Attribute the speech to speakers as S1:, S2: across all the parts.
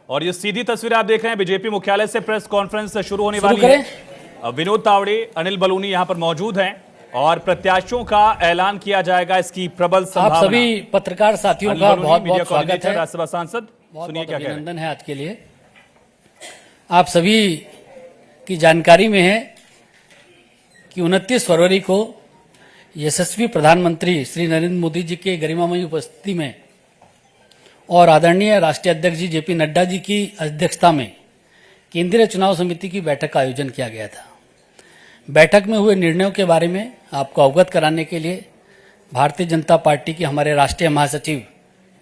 S1: और ये सीधी तस्वीर आप देख रहे हैं, बीजेपी मुख्यालय से प्रेस कॉन्फ्रेंस शुरू होने वाली है। विनोद तावड़े, अनिल बलूनी यहां पर मौजूद हैं और प्रत्याशियों का ऐलान किया जाएगा, इसकी प्रबल संभावना।
S2: आप सभी पत्रकार साथियों का बहुत बहुत स्वागत है।
S1: राज्यसभा सांसद,
S2: सुनिए क्या अभिनंदन है आज के लिए। आप सभी की जानकारी में है कि 29 फरवरी को यशस्वी प्रधानमंत्री श्री नरेंद्र मोदी जी के गरिमामयी उपस्थिति में और आदरणीय राष्ट्रीय अध्यक्ष जी जेपी नड्डा जी की अध्यक्षता में केंद्रीय चुनाव समिति की बैठक का आयोजन किया गया था। बैठक में हुए निर्णयों के बारे में आपको अवगत कराने के लिए भारतीय जनता पार्टी के हमारे राष्ट्रीय महासचिव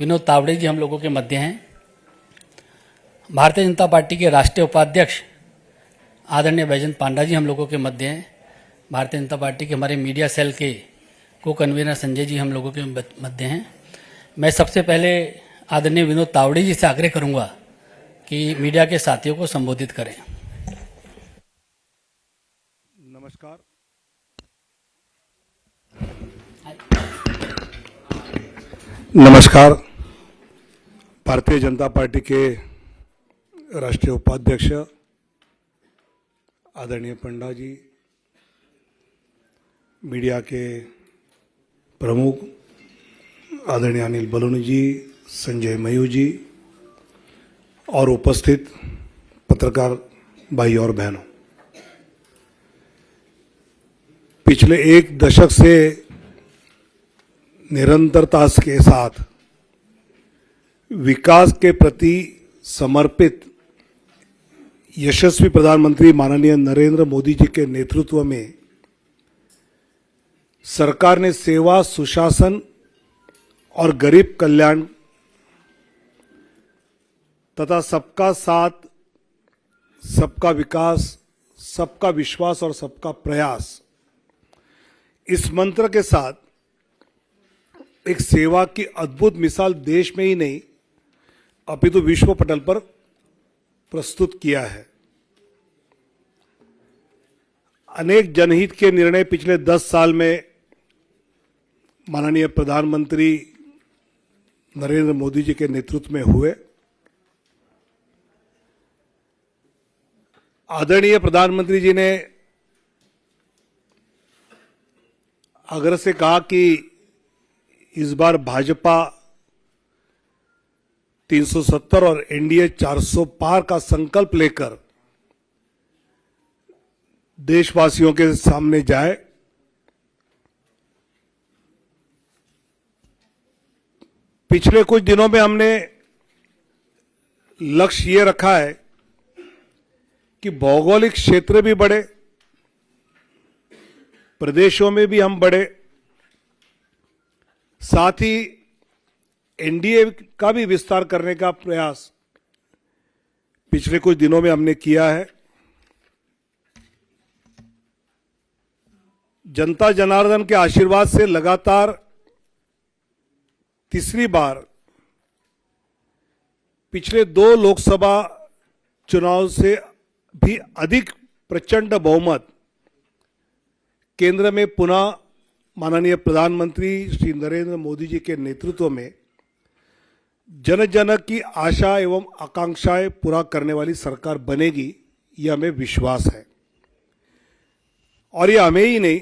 S2: विनोद तावड़े जी हम लोगों के मध्य हैं। भारतीय जनता पार्टी के राष्ट्रीय उपाध्यक्ष आदरणीय बैजयंत पांडा जी हम लोगों के मध्य हैं। भारतीय जनता पार्टी के हमारे मीडिया सेल के को कन्वीनर संजय जी हम लोगों के मध्य हैं। मैं सबसे पहले आदरणीय विनोद तावड़े जी से आग्रह करूंगा कि मीडिया के साथियों को संबोधित करें।
S3: नमस्कार। नमस्कार। भारतीय जनता पार्टी के राष्ट्रीय उपाध्यक्ष आदरणीय पंडा जी, मीडिया के प्रमुख आदरणीय अनिल बलूनी जी, संजय मयूर जी और उपस्थित पत्रकार भाई और बहनों, पिछले एक दशक से निरंतरता के साथ विकास के प्रति समर्पित यशस्वी प्रधानमंत्री माननीय नरेंद्र मोदी जी के नेतृत्व में सरकार ने सेवा, सुशासन और गरीब कल्याण तथा सबका साथ, सबका विकास, सबका विश्वास और सबका प्रयास, इस मंत्र के साथ एक सेवा की अद्भुत मिसाल देश में ही नहीं अपितु विश्व पटल पर प्रस्तुत किया है। अनेक जनहित के निर्णय पिछले 10 साल में माननीय प्रधानमंत्री नरेंद्र मोदी जी के नेतृत्व में हुए। आदरणीय प्रधानमंत्री जी ने आग्रह से कहा कि इस बार भाजपा 370 और एनडीए 400 पार का संकल्प लेकर देशवासियों के सामने जाए। पिछले कुछ दिनों में हमने लक्ष्य ये रखा है कि भौगोलिक क्षेत्र भी बढ़े, प्रदेशों में भी हम बढ़े, साथ ही एनडीए का भी विस्तार करने का प्रयास पिछले कुछ दिनों में हमने किया है। जनता जनार्दन के आशीर्वाद से लगातार तीसरी बार पिछले 2 लोकसभा चुनाव से भी अधिक प्रचंड बहुमत केंद्र में पुनः माननीय प्रधानमंत्री श्री नरेंद्र मोदी जी के नेतृत्व में जन जन की आशा एवं आकांक्षाएं पूरा करने वाली सरकार बनेगी, यह हमें विश्वास है। और यह हमें ही नहीं,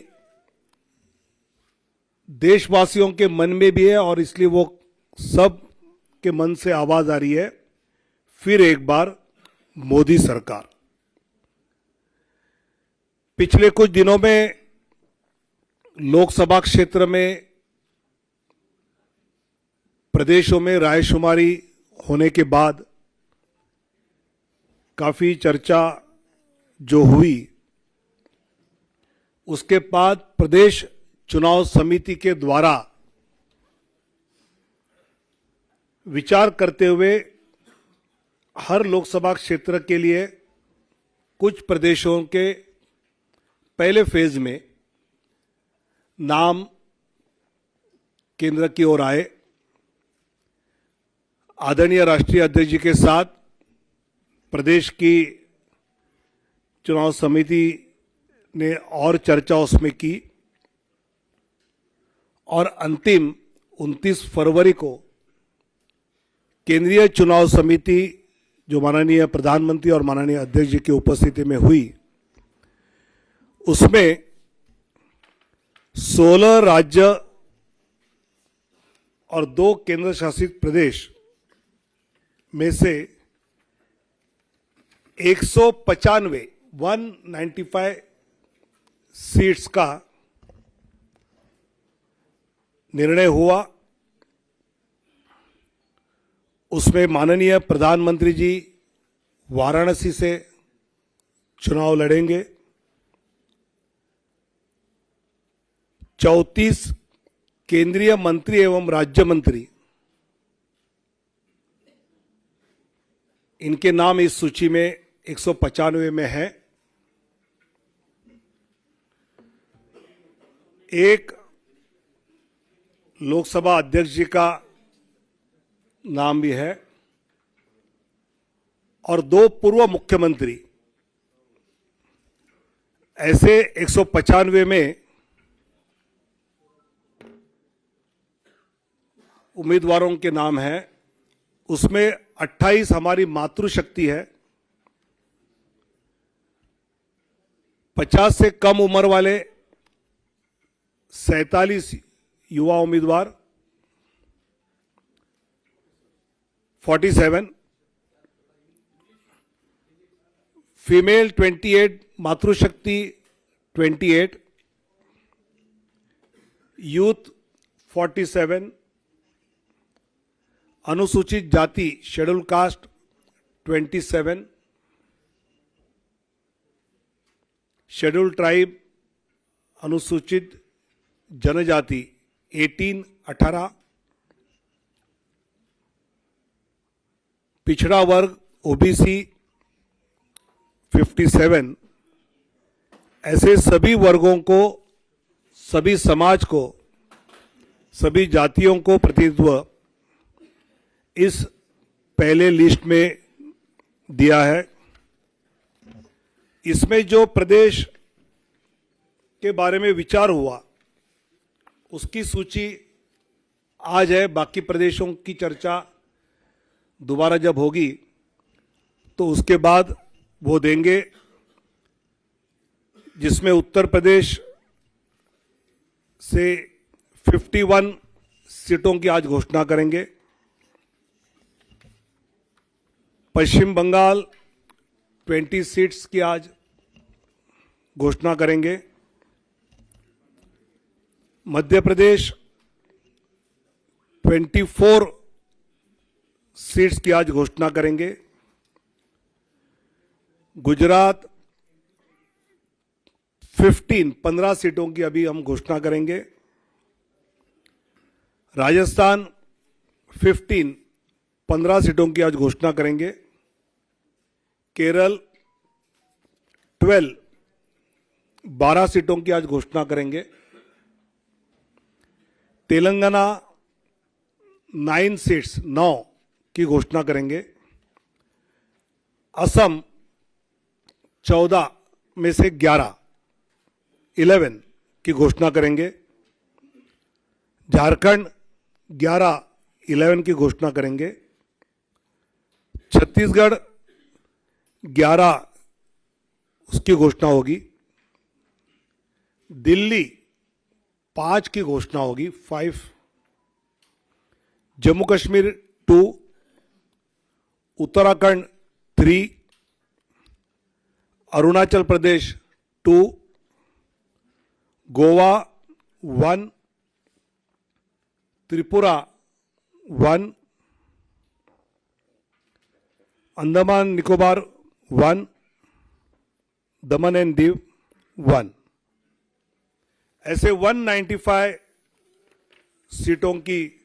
S3: देशवासियों के मन में भी है और इसलिए वो सब के मन से आवाज आ रही है, फिर एक बार मोदी सरकार। पिछले कुछ दिनों में लोकसभा क्षेत्र में प्रदेशों में रायशुमारी होने के बाद काफी चर्चा जो हुई, उसके बाद प्रदेश चुनाव समिति के द्वारा विचार करते हुए हर लोकसभा क्षेत्र के लिए कुछ प्रदेशों के पहले फेज में नाम केंद्र की ओर आए। आदरणीय राष्ट्रीय अध्यक्ष जी के साथ प्रदेश की चुनाव समिति ने और चर्चा उसमें की और अंतिम 29 फरवरी को केंद्रीय चुनाव समिति जो माननीय प्रधानमंत्री और माननीय अध्यक्ष जी की उपस्थिति में हुई, उसमें 16 राज्य और 2 केंद्र शासित प्रदेश में से 195 सीट्स का निर्णय हुआ। उसमें माननीय प्रधानमंत्री जी वाराणसी से चुनाव लड़ेंगे। 34 केंद्रीय मंत्री एवं राज्य मंत्री, इनके नाम इस सूची में 195 में है। एक लोकसभा अध्यक्ष जी का नाम भी है और 2 पूर्व मुख्यमंत्री। ऐसे 195 में उम्मीदवारों के नाम हैं। उसमें 28 हमारी मातृशक्ति है, 50 से कम उम्र वाले 47 युवा उम्मीदवार, 47 फीमेल 28, मातृशक्ति 28, यूथ 47, अनुसूचित जाति शेड्यूल कास्ट 27, शेड्यूल ट्राइब अनुसूचित जनजाति 18, पिछड़ा वर्ग ओबीसी 57। ऐसे सभी वर्गों को, सभी समाज को, सभी जातियों को प्रतिनिधित्व इस पहले लिस्ट में दिया है। इसमें जो प्रदेश के बारे में विचार हुआ उसकी सूची आज है। बाकी प्रदेशों की चर्चा दोबारा जब होगी तो उसके बाद वो देंगे, जिसमें उत्तर प्रदेश से 51 सीटों की आज घोषणा करेंगे। पश्चिम बंगाल 20 सीट्स की आज घोषणा करेंगे। मध्य प्रदेश 24 सीट्स की आज घोषणा करेंगे। गुजरात 15 सीटों की अभी हम घोषणा करेंगे। राजस्थान 15 सीटों की आज घोषणा करेंगे। केरल 12 सीटों की आज घोषणा करेंगे। तेलंगाना 9 सीट्स 9 की घोषणा करेंगे। असम 14 में से 11 की घोषणा करेंगे। झारखंड 11 की घोषणा करेंगे। छत्तीसगढ़ 11 उसकी घोषणा होगी। दिल्ली 5 की घोषणा होगी, 5। जम्मू कश्मीर 2, उत्तराखंड 3, अरुणाचल प्रदेश 2, गोवा 1, त्रिपुरा 1, अंडमान निकोबार 1, दमन एंड दीव 1। ऐसे 195 सीटों की